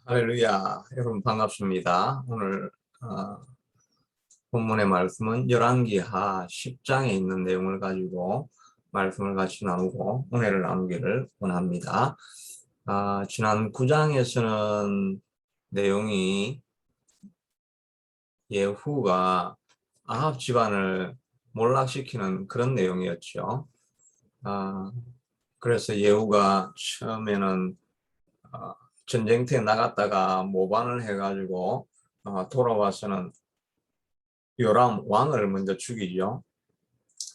할렐루야, 여러분 반갑습니다. 오늘 본문의 말씀은 열왕기하 10장에 있는 내용을 가지고 말씀을 같이 나누고 은혜를 나누기를 원합니다. 지난 9장에서는 내용이 예후가 아합 집안을 몰락시키는 그런 내용이었죠. 그래서 예후가 처음에는 전쟁터에 나갔다가 모반을 해가지고 돌아와서는 요람 왕을 먼저 죽이죠.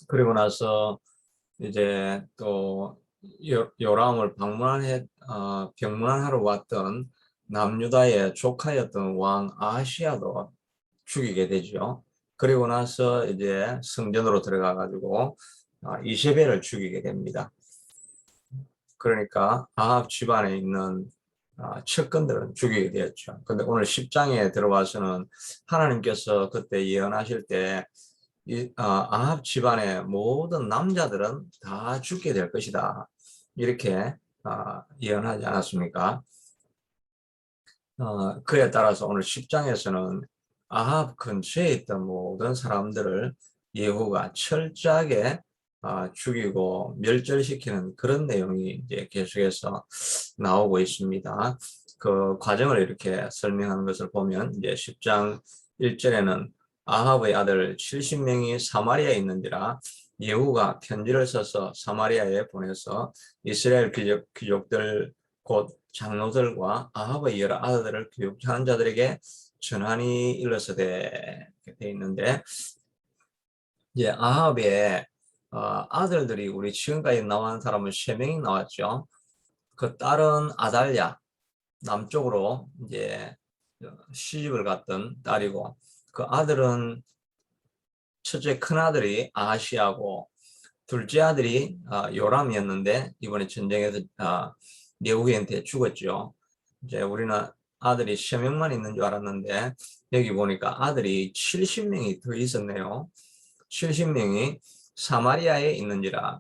그리고 나서 이제 또 요람을 병문안하러 왔던 남유다의 조카였던 왕 아하시야도 죽이게 되죠. 그리고 나서 이제 성전으로 들어가 가지고 이세벨을 죽이게 됩니다. 그러니까 아합 집안에 있는 측근들은 죽이게 되었죠. 근데 오늘 10장에 들어와서는 하나님께서 그때 예언하실 때 아합 집안의 모든 남자들은 다 죽게 될 것이다. 이렇게 예언하지 않았습니까? 그에 따라서 오늘 10장에서는 아합 근처에 있던 모든 사람들을 예후가 철저하게 죽이고 멸절시키는 그런 내용이 이제 계속해서 나오고 있습니다. 그 과정을 이렇게 설명하는 것을 보면 이제 10장 1절에는 아합의 아들 70명이 사마리아에 있는지라 예후가 편지를 써서 사마리아에 보내서 이스라엘 귀족들 곧 장로들과 아합의 여러 아들들을 교육하는 자들에게 전하니 일러서되 되어 있는데, 이제 아합의 아들들이 우리 지금까지 나온 사람은 3명이 나왔죠. 그 딸은 아달랴, 남쪽으로 이제 시집을 갔던 딸이고, 그 아들은 첫째 큰 아들이 아하시아고 둘째 아들이 요람이었는데 이번에 전쟁에서 예후한테 죽었죠. 이제 우리는 아들이 3명만 있는 줄 알았는데 여기 보니까 아들이 70명이 더 있었네요. 70명이 사마리아에 있는지라.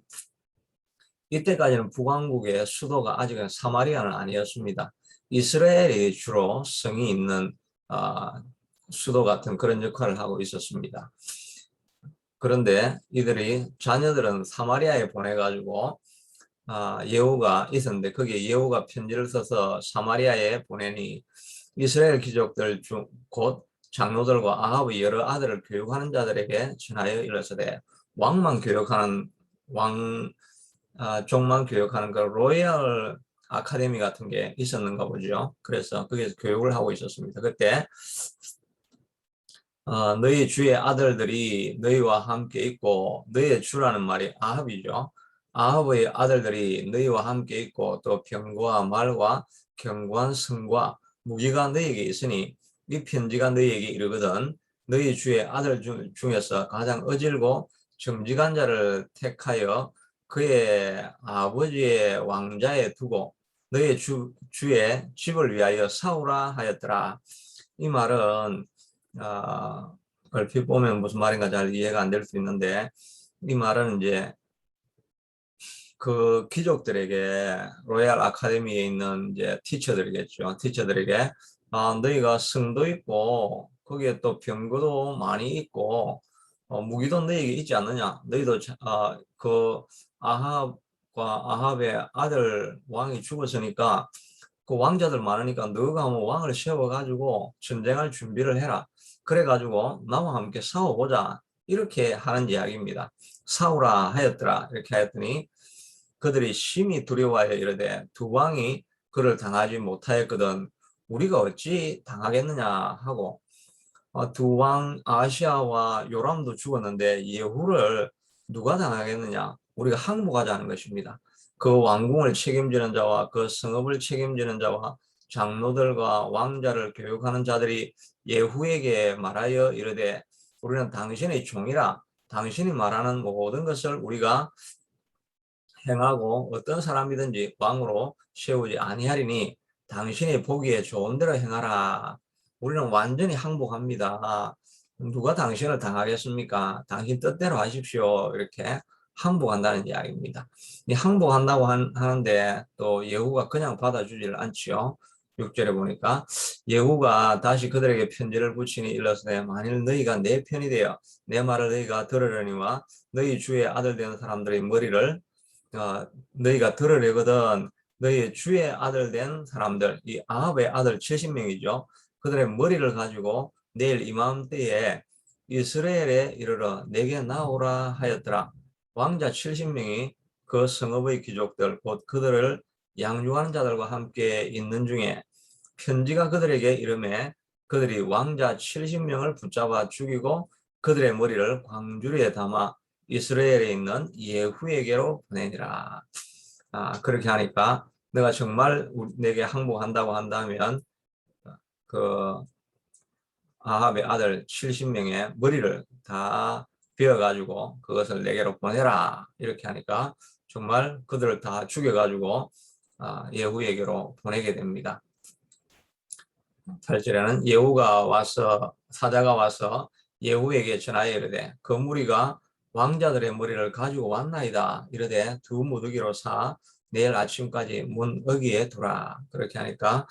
이때까지는 북왕국의 수도가 아직은 사마리아는 아니었습니다. 이스라엘이 주로 성이 있는 수도 같은 그런 역할을 하고 있었습니다. 그런데 이들이 자녀들은 사마리아에 보내가지고 예후가 있었는데 거기에 예후가 편지를 써서 사마리아에 보내니 이스라엘 귀족들 중 곧 장로들과 아합의 여러 아들을 교육하는 자들에게 전하여 일러서되 왕만 교육하는 종만 교육하는 그 로얄 아카데미 같은 게 있었는가 보죠. 그래서 거기에서 교육을 하고 있었습니다. 그때 너희 주의 아들들이 너희와 함께 있고, 너희의 주라는 말이 아합이죠. 아합의 아들들이 너희와 함께 있고 또 병과 말과 견고한 성과 무기가 너희에게 있으니 이 편지가 너희에게 이르거든 너희 주의 아들 중에서 가장 어질고 정직한 자를 택하여 그의 아버지의 왕자에 두고 너희 주의 집을 위하여 사오라 하였더라. 이 말은 얼핏 보면 무슨 말인가 잘 이해가 안 될 수 있는데, 이 말은 이제 그 귀족들에게 로얄 아카데미에 있는 이제 티처들이겠죠. 티처들에게 너희가 성도 있고 거기에 또 병거도 많이 있고 무기도 너희에게 있지 않느냐. 너희도 그 아합과 아합의 아들 왕이 죽었으니까 그 왕자들 많으니까 너가 뭐 왕을 세워가지고 전쟁할 준비를 해라. 그래가지고 나와 함께 싸워보자. 이렇게 하는 이야기입니다. 싸우라 하였더라. 이렇게 하였더니 그들이 심히 두려워하여 이르되 두 왕이 그를 당하지 못하였거든 우리가 어찌 당하겠느냐 하고, 두 왕 아시아와 요람도 죽었는데 예후를 누가 당하겠느냐. 우리가 항복하자는 것입니다. 그 왕궁을 책임지는 자와 그 성읍을 책임지는 자와 장로들과 왕자를 교육하는 자들이 예후에게 말하여 이르되 우리는 당신의 종이라. 당신이 말하는 모든 것을 우리가 행하고 어떤 사람이든지 왕으로 세우지 아니하리니 당신이 보기에 좋은 대로 행하라. 우리는 완전히 항복합니다. 누가 당신을 당하겠습니까? 당신 뜻대로 하십시오. 이렇게 항복한다는 이야기입니다. 이 항복한다고 하는데 또 예후가 그냥 받아주질 않지요. 6절에 보니까 예후가 다시 그들에게 편지를 붙이니 일러스되 만일 너희가 내 편이 되어 내 말을 너희가 들으려니와 너희 주의 아들 되는 사람들의 머리를 너희가 들으려거든 너희 주의 아들 된 사람들 이 아합의 아들 70명이죠. 그들의 머리를 가지고 내일 이맘때에 이스라엘에 이르러 내게 나오라 하였더라. 왕자 70명이 그 성읍의 귀족들 곧 그들을 양육하는 자들과 함께 있는 중에 편지가 그들에게 이르매 그들이 왕자 70명을 붙잡아 죽이고 그들의 머리를 광주리에 담아 이스라엘에 있는 예후에게로 보내니라. 그렇게 하니까 내가 정말 내게 항복한다고 한다면 그 아합의 아들 70명의 머리를 다 베어가지고 그것을 내게로 보내라. 이렇게 하니까 정말 그들을 다 죽여가지고 예후에게로 보내게 됩니다. 8절에는 예후가 와서 사자가 와서 예후에게 전하여 이르되 그 무리가 왕자들의 머리를 가지고 왔나이다. 이르되 두 무더기로 사 내일 아침까지 문 어귀에 두라. 그렇게 하니까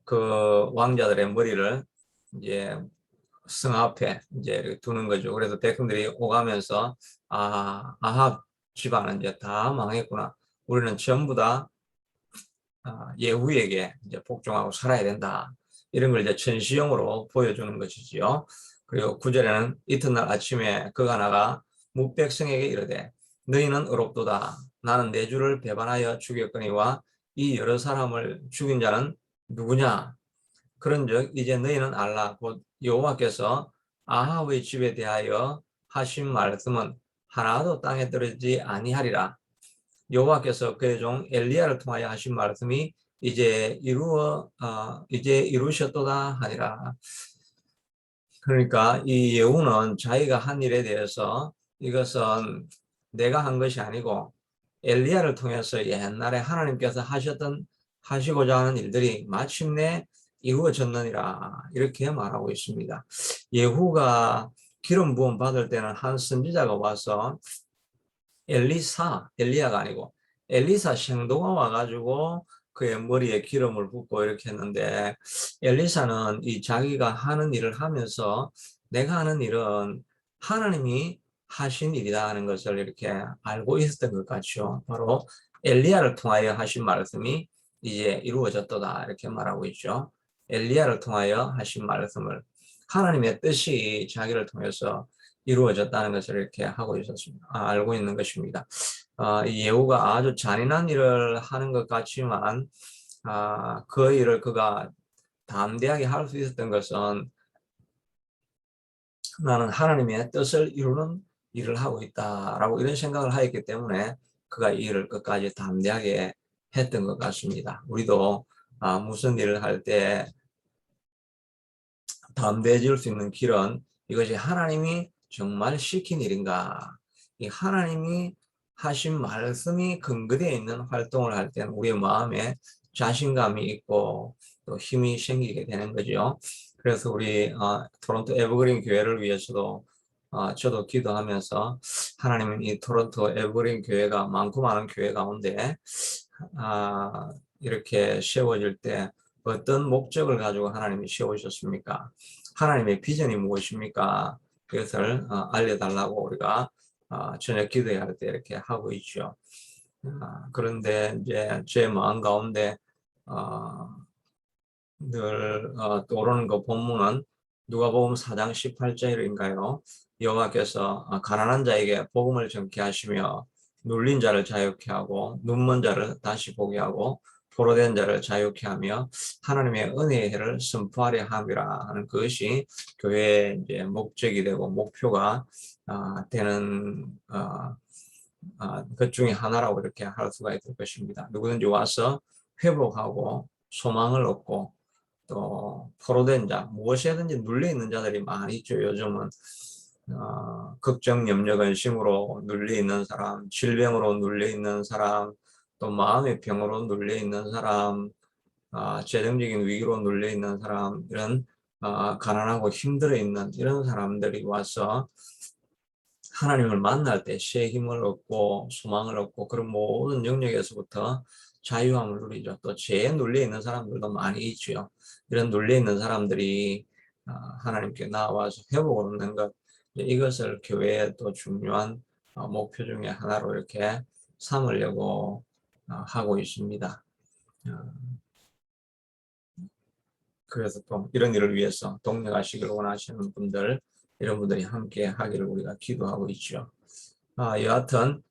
그 왕자들의 머리를 이제 성 앞에 이제 이렇게 두는 거죠. 그래서 백성들이 오가면서 아합 집안은 이제 다 망했구나. 우리는 전부 다 예후에게 이제 복종하고 살아야 된다. 이런 걸 이제 전시용으로 보여주는 것이지요. 그리고 9절에는 이튿날 아침에 그가 나가 무백성에게 이르되 너희는 의롭도다. 나는 내 주를 배반하여 죽였거니와 이 여러 사람을 죽인 자는 누구냐? 그런즉 이제 너희는 알라. 곧 여호와께서 아합의 집에 대하여 하신 말씀은 하나도 땅에 떨어지지 아니하리라. 여호와께서 그의 종 엘리야를 통하여 하신 말씀이 이제 이루셨도다 하니라. 그러니까 이 예후는 자기가 한 일에 대해서 이것은 내가 한 것이 아니고 엘리야를 통해서 옛날에 하나님께서 하시고자 하는 일들이 마침내 이루어졌느니라 이렇게 말하고 있습니다. 예후가 기름 부음 받을 때는 한 선지자가 와서 엘리야가 아니고 엘리사 생도가 와가지고 그의 머리에 기름을 붓고 이렇게 했는데 엘리사는 이 자기가 하는 일을 하면서 내가 하는 일은 하나님이 하신 일이다 하는 것을 이렇게 알고 있었던 것 같죠. 바로 엘리야를 통하여 하신 말씀이 이제 이루어졌다 이렇게 말하고 있죠. 엘리야를 통하여 하신 말씀을 하나님의 뜻이 자기를 통해서 이루어졌다는 것을 이렇게 하고 있었습니다. 알고 있는 것입니다. 이 예후가 아주 잔인한 일을 하는 것 같지만 그 일을 그가 담대하게 할 수 있었던 것은 나는 하나님의 뜻을 이루는 일을 하고 있다라고 이런 생각을 하였기 때문에 그가 이 일을 끝까지 담대하게 했던 것 같습니다. 우리도 무슨 일을 할 때 담대해질 수 있는 길은 이것이 하나님이 정말 시킨 일인가? 이 하나님이 하신 말씀이 근거되어 있는 활동을 할 때는 우리의 마음에 자신감이 있고 또 힘이 생기게 되는 거죠. 그래서 우리 토론토 에버그린 교회를 위해서도 저도 기도하면서 하나님은 이 토론토 에버그린 교회가 많고 많은 교회 가운데 이렇게 세워질 때 어떤 목적을 가지고 하나님이 세우셨습니까? 하나님의 비전이 무엇입니까? 그것을 알려달라고 우리가 저녁 기도할 때 이렇게 하고 있죠. 그런데 이제 제 마음 가운데 늘 떠오르는 그 본문은 누가복음 4장 18절인가요? 여호와께서 가난한 자에게 복음을 전케 하시며 눌린 자를 자유케 하고 눈먼 자를 다시 보게 하고 포로된 자를 자유케 하며 하나님의 은혜의 해를 선포하려 함이라 하는 그것이 교회의 이제 목적이 되고 목표가 되는 것 중에 하나라고 이렇게 할 수가 있을 것입니다. 누구든지 와서 회복하고 소망을 얻고 또 포로된 자, 무엇이든지 눌려있는 자들이 많이 있죠. 요즘은 걱정, 염려, 근심으로 눌려있는 사람, 질병으로 눌려있는 사람, 또 마음의 병으로 눌려있는 사람, 재정적인 위기로 눌려있는 사람, 이런 가난하고 힘들어있는 이런 사람들이 와서 하나님을 만날 때 새 힘을 얻고 소망을 얻고 그런 모든 영역에서부터 자유함을 누리죠. 또 죄에 눌려 있는 사람들도 많이 있죠. 이런 눌려 있는 사람들이 하나님께 나와서 회복을 얻는 것, 이것을 교회의 또 중요한 목표 중에 하나로 이렇게 삼으려고 하고 있습니다. 그래서 또 이런 일을 위해서 동력하시기를 원하시는 분들, 이런 분들이 함께 하기를 우리가 기도하고 있죠. 여하튼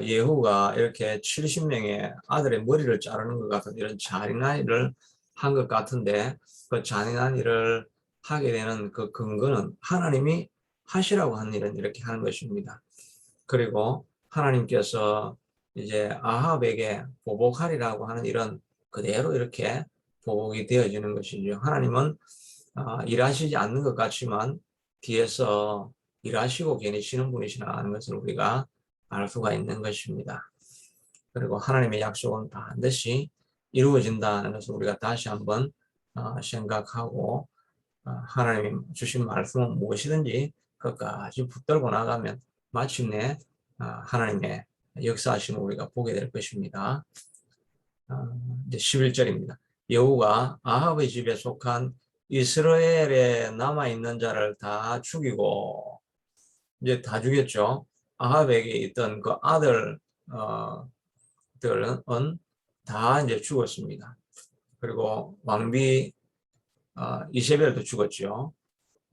예후가 이렇게 70명의 아들의 머리를 자르는 것 같은 이런 잔인한 일을 한 것 같은데, 그 잔인한 일을 하게 되는 그 근거는 하나님이 하시라고 한 일은 이렇게 하는 것입니다. 그리고 하나님께서 이제 아합에게 보복하리라고 하는 이런 그대로 이렇게 보복이 되어지는 것이죠. 하나님은 일하시지 않는 것 같지만 뒤에서 일하시고 계시는 분이시라 하는 것을 우리가 알 수가 있는 것입니다. 그리고 하나님의 약속은 반드시 이루어진다는 것을 우리가 다시 한번 생각하고, 하나님 주신 말씀은 무엇이든지 끝까지 붙들고 나가면 마침내 하나님의 역사하심을 우리가 보게 될 것입니다. 이제 11절입니다. 여호가 아합의 집에 속한 이스라엘에 남아있는 자를 다 죽이고, 이제 다 죽였죠. 아합에게 있던 그 아들들은 다 이제 죽었습니다. 그리고 왕비 이세벨도 죽었죠.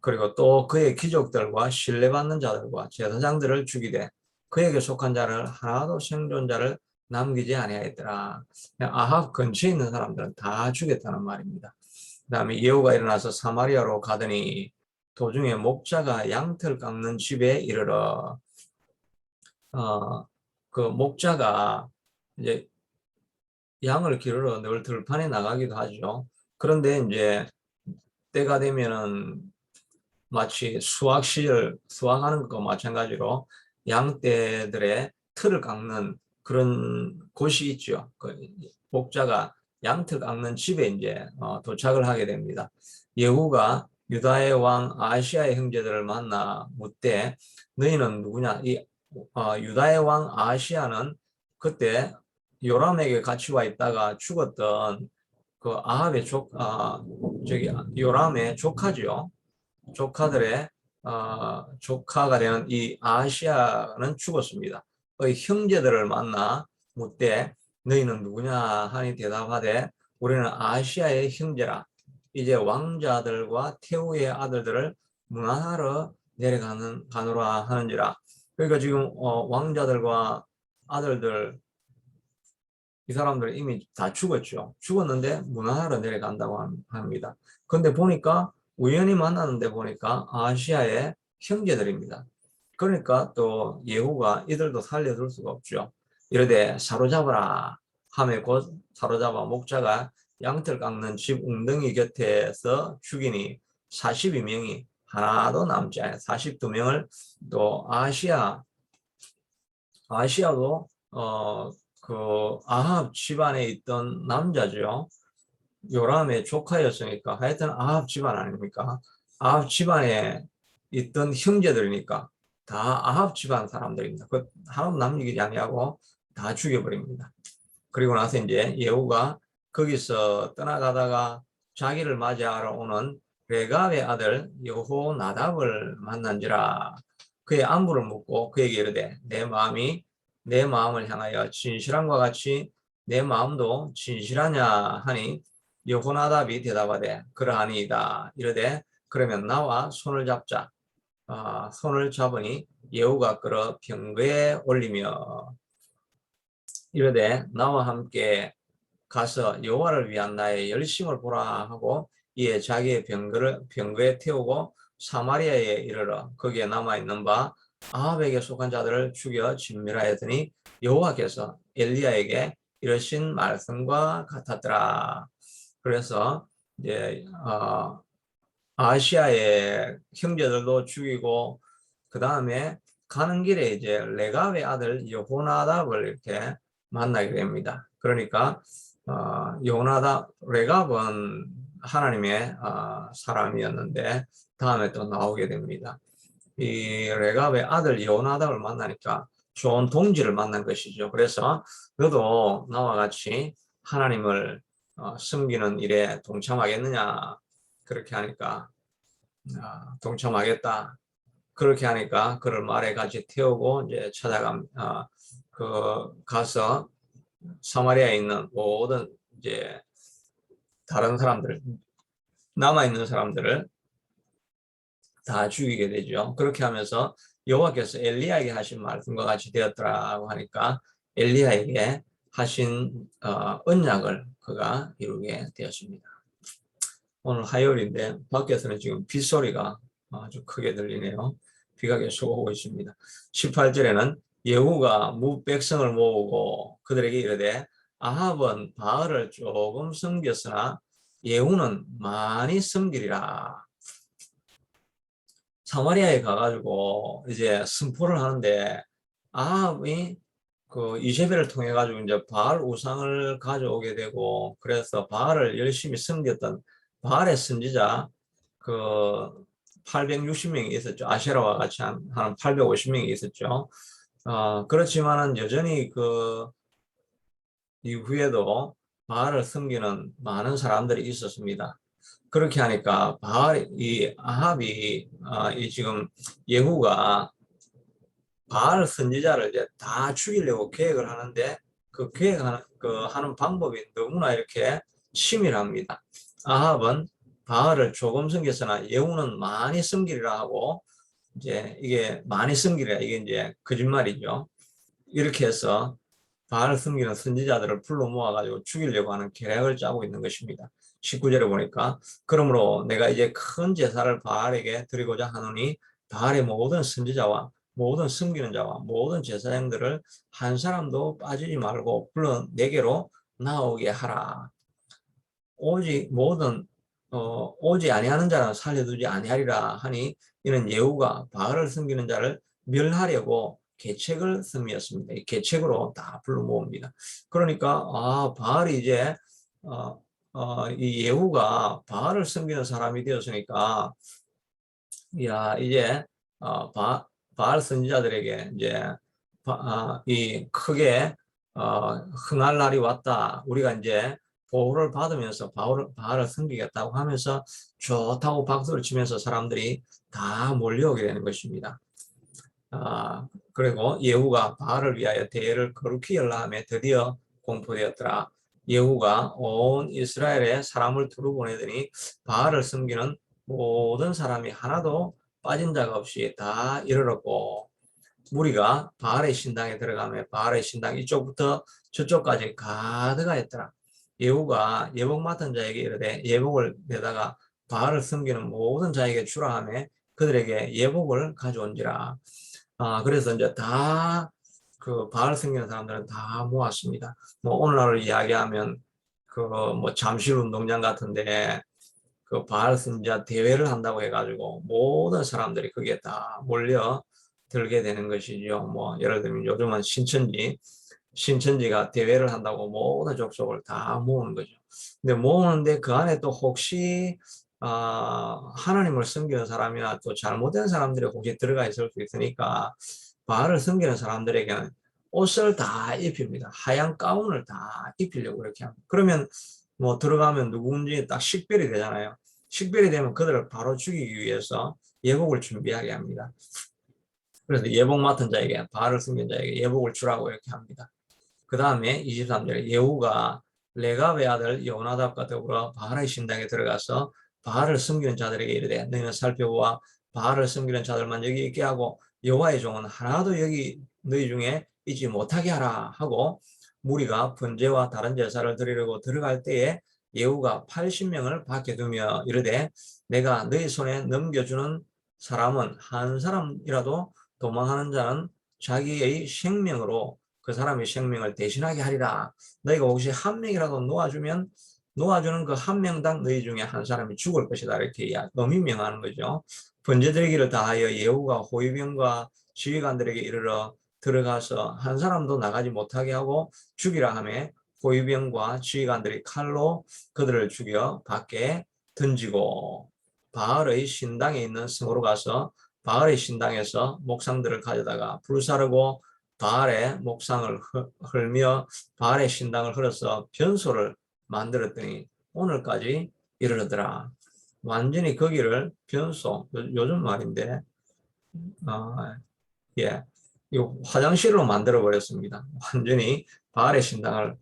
그리고 또 그의 귀족들과 신뢰받는 자들과 제사장들을 죽이되 그에게 속한 자를 하나도 생존자를 남기지 아니하였더라. 아합 근처에 있는 사람들은 다 죽였다는 말입니다. 그 다음에 예후가 일어나서 사마리아로 가더니 도중에 목자가 양털 깎는 집에 이르러, 그 목자가 이제 양을 기르러 늘 들판에 나가기도 하죠. 그런데 이제 때가 되면은 마치 수확하는 것과 마찬가지로 양떼들의 틀을 깎는 그런 곳이 있죠. 그 목자가 양틀 깎는 집에 이제 도착을 하게 됩니다. 예후가 유다의 왕 아시아의 형제들을 만나 묻되 너희는 누구냐? 유다의 왕 아시아는 그때 요람에게 같이 와 있다가 죽었던 그 아합의 요람의 조카죠. 조카들의 조카가 되는 이 아시아는 죽었습니다. 그 형제들을 만나 묻되 너희는 누구냐 하니 대답하되 우리는 아시아의 형제라. 이제 왕자들과 태우의 아들들을 문안하러 가노라 하는지라. 그러니까 지금 왕자들과 아들들, 이 사람들 이미 다 죽었죠. 죽었는데 문안하러 내려간다고 합니다. 그런데 보니까 우연히 만났는데 보니까 아시아의 형제들입니다. 그러니까 또 예후가 이들도 살려둘 수가 없죠. 이르되 사로잡아라 하며 곧 사로잡아 목자가 양털 깎는 집 웅덩이 곁에서 죽이니 42명이 하나도 남지 않아요. 42명을 또 아시아도 그 아합 집안에 있던 남자죠. 요람의 조카였으니까 하여튼 아합 집안 아닙니까? 아합 집안에 있던 형제들이니까 다 아합 집안 사람들입니다. 그 하나도 남기지 아니하고 다 죽여버립니다. 그리고 나서 이제 예후가 거기서 떠나가다가 자기를 맞이하러 오는 레갑의 아들 여호나답을 만난지라. 그의 안부를 묻고 그에게 이르되 내 마음이 내 마음을 향하여 진실함과 같이 내 마음도 진실하냐 하니 여호나답이 대답하되 그러하니이다. 이르되 그러면 나와 손을 잡자. 손을 잡으니 예후가 끌어 병거에 올리며 이르되 나와 함께 가서 여호와를 위한 나의 열심을 보라 하고 이에 자기의 병거에 태우고 사마리아에 이르러 거기에 남아있는 바 아합에게 속한 자들을 죽여 진멸하였더니 여호와께서 엘리야에게 이러신 말씀과 같았더라. 그래서 이제 아시아의 형제들도 죽이고 그 다음에 가는 길에 이제 레갑의 아들 여호나답을 이렇게 만나게 됩니다. 그러니까 레갑은 하나님의 사람이었는데 다음에 또 나오게 됩니다. 이 레갑의 아들 여호나답을 만나니까 좋은 동지를 만난 것이죠. 그래서 너도 나와 같이 하나님을 섬기는 일에 동참하겠느냐? 그렇게 하니까 동참하겠다. 그렇게 하니까 그를 말에 같이 태우고 이제 가서 사마리아에 있는 모든 이제 다른 사람들, 남아있는 사람들을 다 죽이게 되죠. 그렇게 하면서 여호와께서 엘리야에게 하신 말씀과 같이 되었더라고 하니까 엘리야에게 하신 언약을 그가 이루게 되었습니다. 오늘 화요일인데 밖에서는 지금 빗소리가 아주 크게 들리네요. 비가 계속 오고 있습니다. 18절에는 예후가 백성을 모으고 그들에게 이르되 아합은 바알을 조금 섬겼으나 예후는 많이 섬기리라. 사마리아에 가가지고 이제 선포를 하는데 아합이 그 이세벨을 통해 가지고 이제 바알 우상을 가져오게 되고 그래서 바알을 열심히 섬겼던 바알의 선지자 그 860명이 있었죠. 아세라와 같이 한 850명이 있었죠. 그렇지만은 여전히 그 이후에도 바알을 섬기는 많은 사람들이 있었습니다. 그렇게 하니까 이 아합이 이 지금 예후가 바알 선지자를 이제 다 죽이려고 계획을 하는데 그 계획하는 하는 방법이 너무나 이렇게 치밀합니다. 아합은 바알을 조금 섬겼으나 예후는 많이 섬기리라 하고 이제 이게 많이 섬기리라 이게 이제 거짓말이죠. 이렇게 해서 바알 섬기는 선지자들을 불러 모아가지고 죽이려고 하는 계략을 짜고 있는 것입니다. 19절에 보니까 그러므로 내가 이제 큰 제사를 바알에게 드리고자 하노니 바알의 모든 선지자와 모든 섬기는 자와 모든 제사장들을 한 사람도 빠지지 말고 불러 내게로 나오게 하라. 오직 오지 아니하는 자는 살려두지 아니하리라 하니 이는 예후가 바알을 섬기는 자를 멸하려고 계책을 씀이었습니다. 이 계책으로 다 불러 모읍니다. 그러니까 바알이 이제 이 예후가 바알을 섬기는 사람이 되었으니까 야 이제 바알 선지자들에게 이제 이 크게 흥할 날이 왔다. 우리가 이제 보호를 받으면서 바알을 섬기겠다고 하면서 좋다고 박수를 치면서 사람들이 다 몰려오게 되는 것입니다. 그리고 예후가 바알을 위하여 대회를 거룩히 열라하며 드디어 공포되었더라. 예후가 온 이스라엘에 사람을 두루 보내더니 바알을 섬기는 모든 사람이 하나도 빠진 자가 없이 다 이르렀고 무리가 바알의 신당에 들어가며 바알의 신당 이쪽부터 저쪽까지 가득하였더라. 예후가 예복 맡은 자에게 이르되 예복을 내다가 바알을 섬기는 모든 자에게 주라 하며 그들에게 예복을 가져온지라. 그래서 이제 다 그 바알 섬기는 사람들은 다 모았습니다. 뭐 오늘날을 이야기하면 그 뭐 잠실 운동장 같은데 그 바알 선지자 대회를 한다고 해가지고 모든 사람들이 거기에 다 몰려 들게 되는 것이죠. 뭐 예를 들면 요즘은 신천지가 대회를 한다고 모든 족속을 다 모으는 거죠. 근데 모으는데 그 안에 또 혹시 하나님을 섬기는 사람이나 또 잘못된 사람들이 혹시 들어가 있을 수 있으니까 바알을 섬기는 사람들에게는 옷을 다 입힙니다. 하얀 가운을 다 입히려고 그렇게 합니다. 그러면 뭐 들어가면 누구든지 딱 식별이 되잖아요. 식별이 되면 그들을 바로 죽이기 위해서 예복을 준비하게 합니다. 그래서 예복 맡은 자에게 바알을 섬긴 자에게 예복을 주라고 이렇게 합니다. 그 다음에 23절에 예후가 레갑의 아들 요나답과 더불어 바알의 신당에 들어가서 바알을 섬기는 자들에게 이르되 너희는 살펴보아 바알을 섬기는 자들만 여기 있게 하고 여호와의 종은 하나도 여기 너희 중에 있지 못하게 하라 하고 무리가 번제와 다른 제사를 드리려고 들어갈 때에 예후가 80명을 밖에 두며 이르되 내가 너희 손에 넘겨주는 사람은 한 사람이라도 도망하는 자는 자기의 생명으로 그 사람의 생명을 대신하게 하리라. 너희가 혹시 한 명이라도 놓아주는 그 한 명당 너희 중에 한 사람이 죽을 것이다. 이렇게 의미명하는 거죠. 번제드리기를 다하여 예후가 호위병과 지휘관들에게 이르러 들어가서 한 사람도 나가지 못하게 하고 죽이라 하며 호위병과 지휘관들이 칼로 그들을 죽여 밖에 던지고 바알의 신당에 있는 성으로 가서 바알의 신당에서 목상들을 가져다가 불사르고 바알의 목상을 헐며 바알의 신당을 헐어서 변소를 만들었더니 오늘까지 이르더라. 완전히 거기를 변소, 요즘 말인데 예, 이 화장실로 만들어 버렸습니다. 완전히 바알의 신당을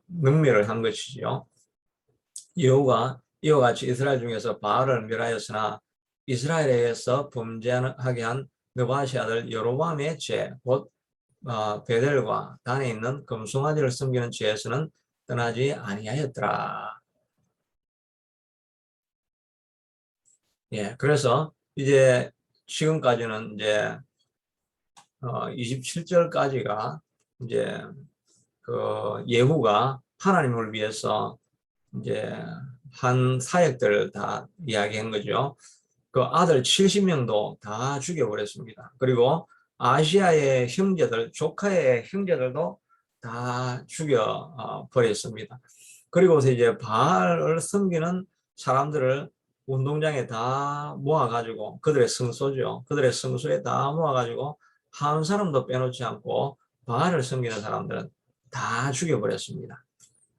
능멸을 한 것이죠. 여호가 이와 같이 이스라엘 중에서 바알을 멸하였으나 이스라엘에서 범죄하게 한 느바시 아들 여로보암의 죄, 곧 베델과 단에 있는 금송아지를 섬기는 죄에서는 떠나지 아니하였더라. 예, 그래서 이제 지금까지는 이제 27절까지가 이제 그 예후가 하나님을 위해서 이제 한 사역들을 다 이야기한 거죠. 그 아들 70명도 다 죽여버렸습니다. 그리고 아시아의 형제들, 조카의 형제들도 다 죽여버렸습니다. 그리고서 이제 바알을 섬기는 사람들을 운동장에 다 모아가지고 그들의 성소죠. 그들의 성소에 다 모아가지고 한 사람도 빼놓지 않고 바알을 섬기는 사람들은 다 죽여버렸습니다.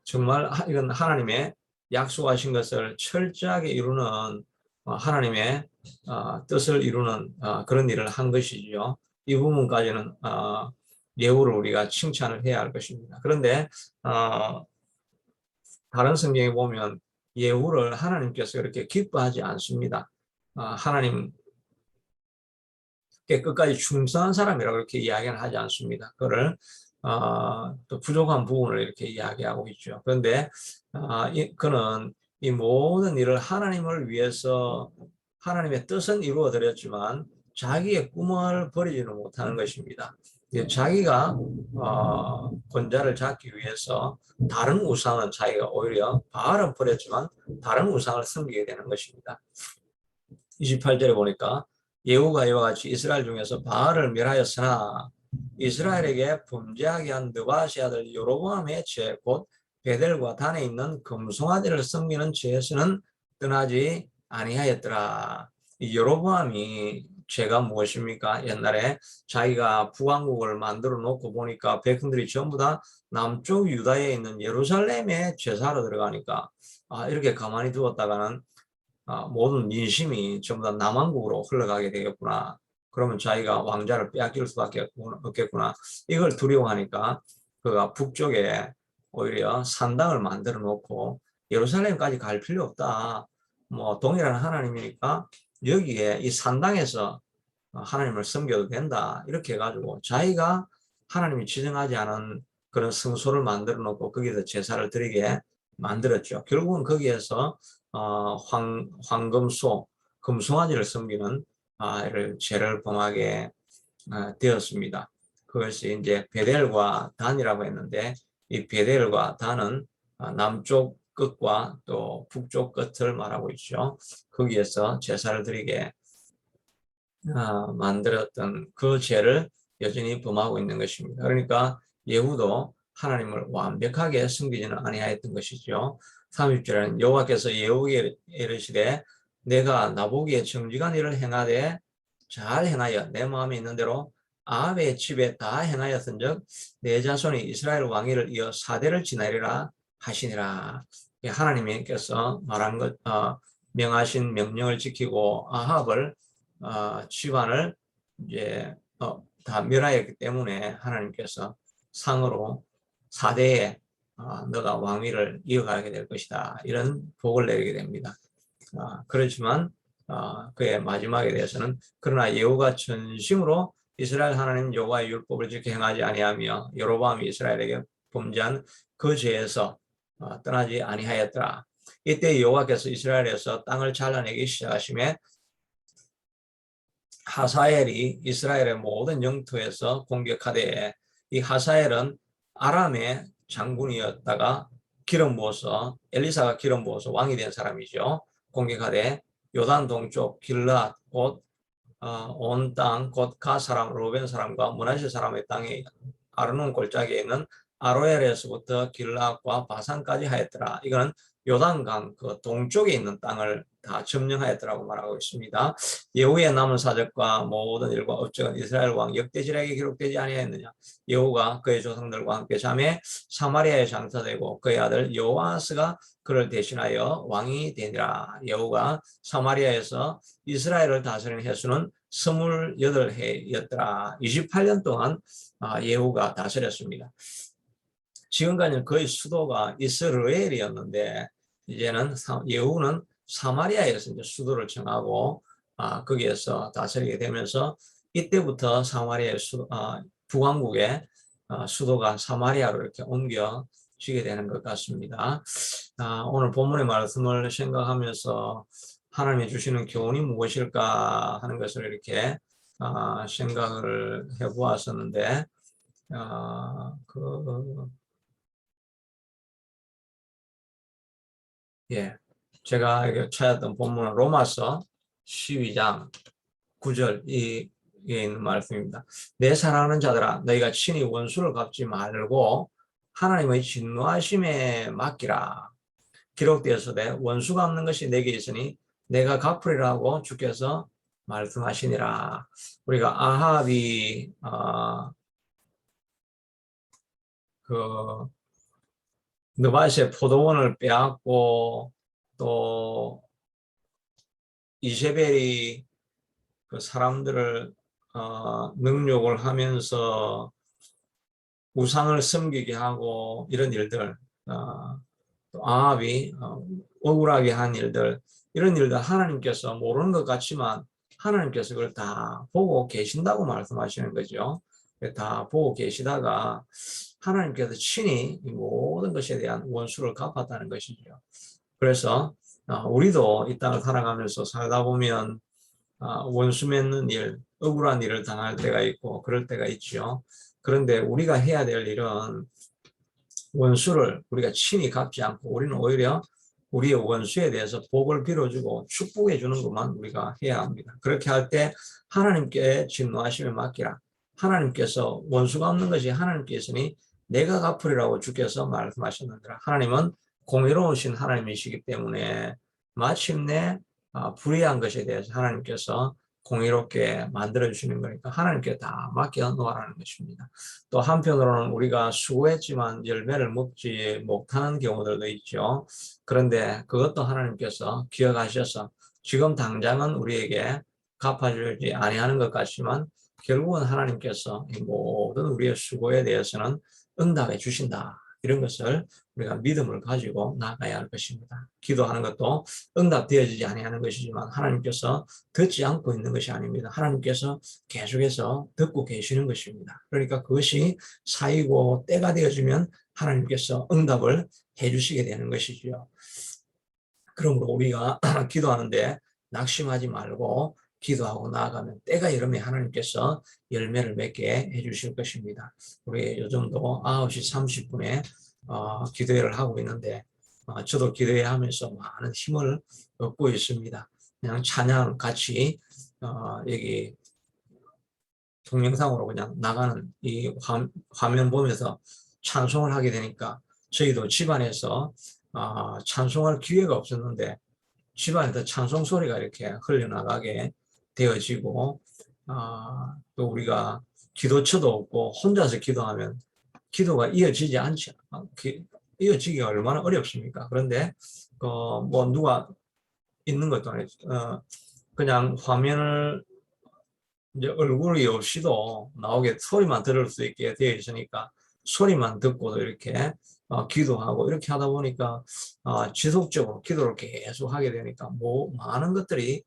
정말 이건 하나님의 약속하신 것을 철저하게 이루는 하나님의 뜻을 이루는 그런 일을 한 것이죠. 이 부분까지는 예후를 우리가 칭찬을 해야 할 것입니다. 그런데 다른 성경에 보면 예후를 하나님께서 그렇게 기뻐하지 않습니다. 하나님께 끝까지 충성한 사람이라고 그렇게 이야기는 하지 않습니다. 그를 또 부족한 부분을 이렇게 이야기하고 있죠. 그런데 그는 이 모든 일을 하나님을 위해서 하나님의 뜻은 이루어 드렸지만 자기의 꿈을 버리지는 못하는 것입니다. 자기가 권자를 잡기 위해서 다른 우상은 자기가 오히려 바알은 버렸지만 다른 우상을 섬기게 되는 것입니다. 28절에 보니까 예후가 이와 같이 이스라엘 중에서 바알을 멸하였으나 이스라엘에게 범죄하게 한 느바시 아들 여로보암의 죄, 곧 베델과 단에 있는 금송아지를 섬기는 죄에서는 떠나지 아니하였더라. 이 여로보암이 죄가 무엇입니까? 옛날에 자기가 북왕국을 만들어 놓고 보니까 백성들이 전부 다 남쪽 유다에 있는 예루살렘에 제사로 들어가니까 이렇게 가만히 두었다가는 모든 민심이 전부 다 남왕국으로 흘러가게 되겠구나. 그러면 자기가 왕자를 빼앗길 수밖에 없겠구나. 이걸 두려워하니까 그가 북쪽에 오히려 산당을 만들어 놓고 예루살렘까지 갈 필요 없다. 뭐 동일한 하나님이니까 여기에 이 산당에서 하나님을 섬겨도 된다. 이렇게 해가지고 자기가 하나님이 지정하지 않은 그런 성소를 만들어 놓고 거기서 제사를 드리게 만들었죠. 결국은 거기에서 황금소, 금송아지를 섬기는 죄를 범하게 되었습니다. 그것이 이제 베델과 단이라고 했는데 이 베델과 단은 남쪽 끝과 또 북쪽 끝을 말하고 있죠. 거기에서 제사를 드리게 만들었던 그 죄를 여전히 범하고 있는 것입니다. 그러니까 예후도 하나님을 완벽하게 섬기지는 아니하였던 것이죠. 30절에는 여호와께서 예후에게 이르시되 내가 나보기에 정직한 일을 행하되 잘 행하여 내 마음에 있는 대로 아합의 집에 다 행하였은즉 내 자손이 이스라엘 왕위를 이어 4대를 지나리라 하시니라. 하나님께서 말한 것 명하신 명령을 지키고 아합을 집안을 이제 다 멸하였기 때문에 하나님께서 상으로 4대에 너가 왕위를 이어가게 될 것이다. 이런 복을 내리게 됩니다. 그렇지만 그의 마지막에 대해서는 그러나 예후가 전심으로 이스라엘 하나님 여호와의 율법을 지켜 행하지 아니하며 여로보암이 이스라엘에게 범죄한 그 죄에서 떠나지 아니하였더라. 이때 여호와께서 이스라엘에서 땅을 잘라내기 시작하심에 하사엘이 이스라엘의 모든 영토에서 공격하되 이 하사엘은 아람의 장군이었다가 기름 부어서 엘리사가 기름 부어서 왕이 된 사람이죠. 공격하되 요단 동쪽 길앗 곧 온 땅 곧 가 사람 루벤 사람과 므낫세 사람의 땅에 아르논 골짜기에 있는 아로엘에서부터 길라앗과 바산까지 하였더라. 이거는 요단강 그 동쪽에 있는 땅을 다 점령하였더라고 말하고 있습니다. 예후의 남은 사적과 모든 일과 업적은 이스라엘 왕 역대지략에 기록되지 아니하였느냐. 예후가 그의 조상들과 함께 잠에 사마리아에 장사되고 그의 아들 요아스가 그를 대신하여 왕이 되니라. 예후가 사마리아에서 이스라엘을 다스리는 횟수는 28해였더라. 28년 동안 예후가 다스렸습니다. 지금까지는 거의 수도가 이스라엘이었는데 이제는 예후는 사마리아에서 이제 수도를 정하고 거기에서 다스리게 되면서 이때부터 사마리아의 북왕국의 수도가 사마리아로 이렇게 옮겨지게 되는 것 같습니다. 오늘 본문의 말씀을 생각하면서 하나님이 주시는 교훈이 무엇일까 하는 것을 이렇게 생각을 해보았었는데 제가 찾았던 본문은 로마서 12장 9절 이에 있는 말씀입니다. 내 사랑하는 자들아 너희가 친히 원수를 갚지 말고 하나님의 진노하심에 맡기라. 기록되었으되 원수 갚는 것이 내게 있으니 내가 갚으리라고 주께서 말씀하시니라. 우리가 아합이 그 느바스의 포도원을 빼앗고 또 이세벨이 그 사람들을 능욕을 하면서 우상을 섬기게 하고 이런 일들, 또 아합이 억울하게 한 일들, 이런 일들 하나님께서 모르는 것 같지만 하나님께서 그걸 다 보고 계신다고 말씀하시는 거죠. 다 보고 계시다가 하나님께서 친히 이 모든 것에 대한 원수를 갚았다는 것이죠. 그래서 우리도 이 땅을 살아가면서 살다 보면 원수 맺는 일, 억울한 일을 당할 때가 있고 그럴 때가 있죠. 그런데 우리가 해야 될 일은 원수를 우리가 친히 갚지 않고 우리는 오히려 우리의 원수에 대해서 복을 빌어주고 축복해 주는 것만 우리가 해야 합니다. 그렇게 할 때 하나님께 진노하심에 맡기라. 하나님께서 원수가 없는 것이 하나님께 있으니 내가 갚으리라고 주께서 말씀하셨느니라. 하나님은 공의로우신 하나님이시기 때문에 마침내 불의한 것에 대해서 하나님께서 공의롭게 만들어주시는 거니까 하나님께 다 맡겨 놓으라는 것입니다. 또 한편으로는 우리가 수고했지만 열매를 먹지 못하는 경우들도 있죠. 그런데 그것도 하나님께서 기억하셔서 지금 당장은 우리에게 갚아주지 아니하는 것 같지만 결국은 하나님께서 이 모든 우리의 수고에 대해서는 응답해 주신다. 이런 것을 우리가 믿음을 가지고 나가야 할 것입니다. 기도하는 것도 응답되어지지 아니하는 것이지만 하나님께서 듣지 않고 있는 것이 아닙니다. 하나님께서 계속해서 듣고 계시는 것입니다. 그러니까 그것이 사이고 때가 되어지면 하나님께서 응답을 해주시게 되는 것이죠. 그러므로 우리가 기도하는데 낙심하지 말고 기도하고 나아가면 때가 이르면 하나님께서 열매를 맺게 해주실 것입니다. 우리 요즘도 9시 30분에 기도회를 하고 있는데 저도 기도회 하면서 많은 힘을 얻고 있습니다. 그냥 찬양 같이 여기 동영상으로 그냥 나가는 이 화면 보면서 찬송을 하게 되니까 저희도 집안에서 찬송할 기회가 없었는데 집안에서 찬송 소리가 이렇게 흘러나가게 되어지고 또 우리가 기도처도 없고 혼자서 기도하면 기도가 이어지지 않지 이어지기가 얼마나 어렵습니까? 그런데 뭐 누가 있는 것도 아니고 그냥 화면을 이제 얼굴이 없이도 나오게 소리만 들을 수 있게 되어 있으니까 소리만 듣고도 이렇게 기도하고 이렇게 하다 보니까 지속적으로 기도를 계속 하게 되니까 뭐 많은 것들이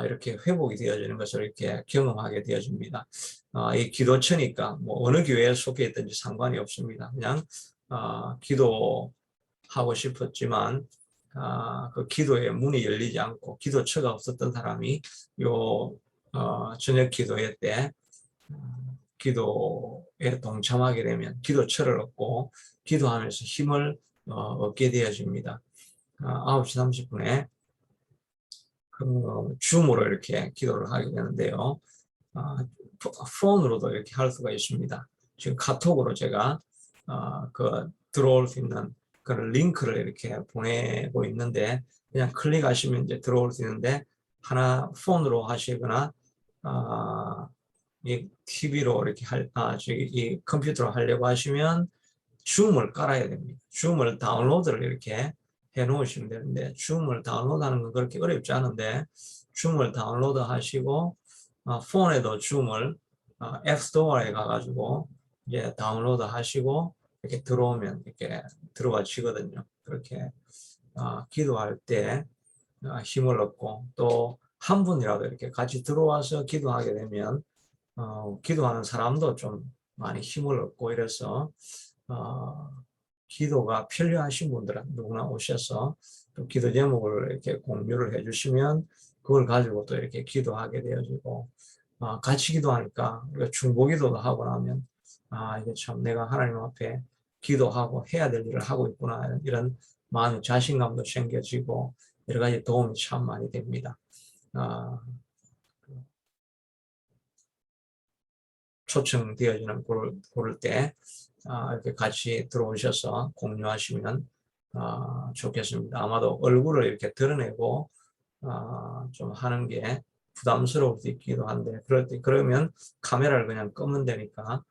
이렇게 회복이 되어지는 것을 이렇게 경험하게 되어집니다. 이 기도처니까 뭐 어느 교회에 속해 있든지 상관이 없습니다. 그냥 기도하고 싶었지만 그 기도의 문이 열리지 않고 기도처가 없었던 사람이 저녁 기도회 때 기도에 동참하게 되면 기도처를 얻고 기도하면서 힘을 얻게 되어집니다. 9시 30분에 그 줌으로 이렇게 기도를 하게 되는데요. 폰으로도 이렇게 할 수가 있습니다. 지금 카톡으로 제가 들어올 수 있는 그런 링크를 이렇게 보내고 있는데 그냥 클릭하시면 이제 들어올 수 있는데 하나 폰으로 하시거나 이 TV로 이렇게 이 컴퓨터로 하려고 하시면 줌을 깔아야 됩니다. 줌을 다운로드를 이렇게 해 놓으시면 되는데 줌을 다운로드하는 건 그렇게 어렵지 않은데 줌을 다운로드 하시고 폰에도 줌을 앱스토어에 가가지고 이제 다운로드 하시고 이렇게 들어오면 이렇게 들어와지거든요. 그렇게 기도할 때 힘을 얻고 또 한 분이라도 이렇게 같이 들어와서 기도하게 되면 기도하는 사람도 좀 많이 힘을 얻고 이래서 기도가 필요하신 분들은 누구나 오셔서 또 기도 제목을 이렇게 공유를 해주시면 그걸 가지고 또 이렇게 기도하게 되어지고 같이 기도하니까 우리가 중보기도도 하고 나면 이게 참 내가 하나님 앞에 기도하고 해야 될 일을 하고 있구나 이런 마음의 자신감도 생겨지고 여러 가지 도움이 참 많이 됩니다. 초청되어지는 고를 때 이렇게 같이 들어오셔서 공유하시면 좋겠습니다. 아마도 얼굴을 이렇게 드러내고 좀 하는 게 부담스러울 수 있기도 한데 그러면 카메라를 그냥 끄면 되니까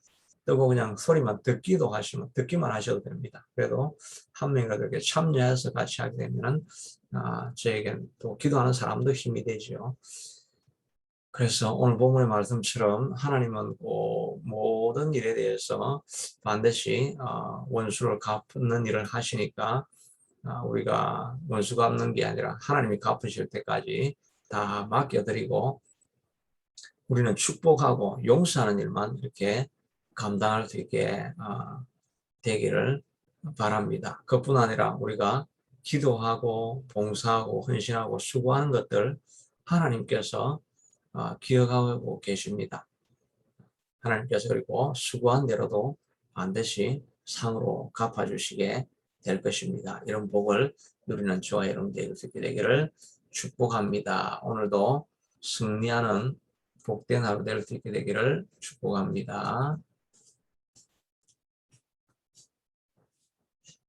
뜨고 그냥 소리만 듣기만 하셔도 됩니다. 그래도 한 명이라도 이렇게 참여해서 같이 하게 되면 저에겐 또 기도하는 사람도 힘이 되죠. 그래서 오늘 본문의 말씀처럼 하나님은 모든 일에 대해서 반드시 원수를 갚는 일을 하시니까 우리가 원수 갚는 게 아니라 하나님이 갚으실 때까지 다 맡겨드리고 우리는 축복하고 용서하는 일만 이렇게 감당할 수 있게 되기를 바랍니다. 그뿐 아니라 우리가 기도하고 봉사하고 헌신하고 수고하는 것들 하나님께서 기억하고 계십니다. 하나님께서 그리고 수고한 대로도 반드시 상으로 갚아주시게 될 것입니다. 이런 복을 누리는 저와 여러분들이 되기를 축복합니다. 오늘도 승리하는 복된 하루 될 수 있게 되기를 축복합니다.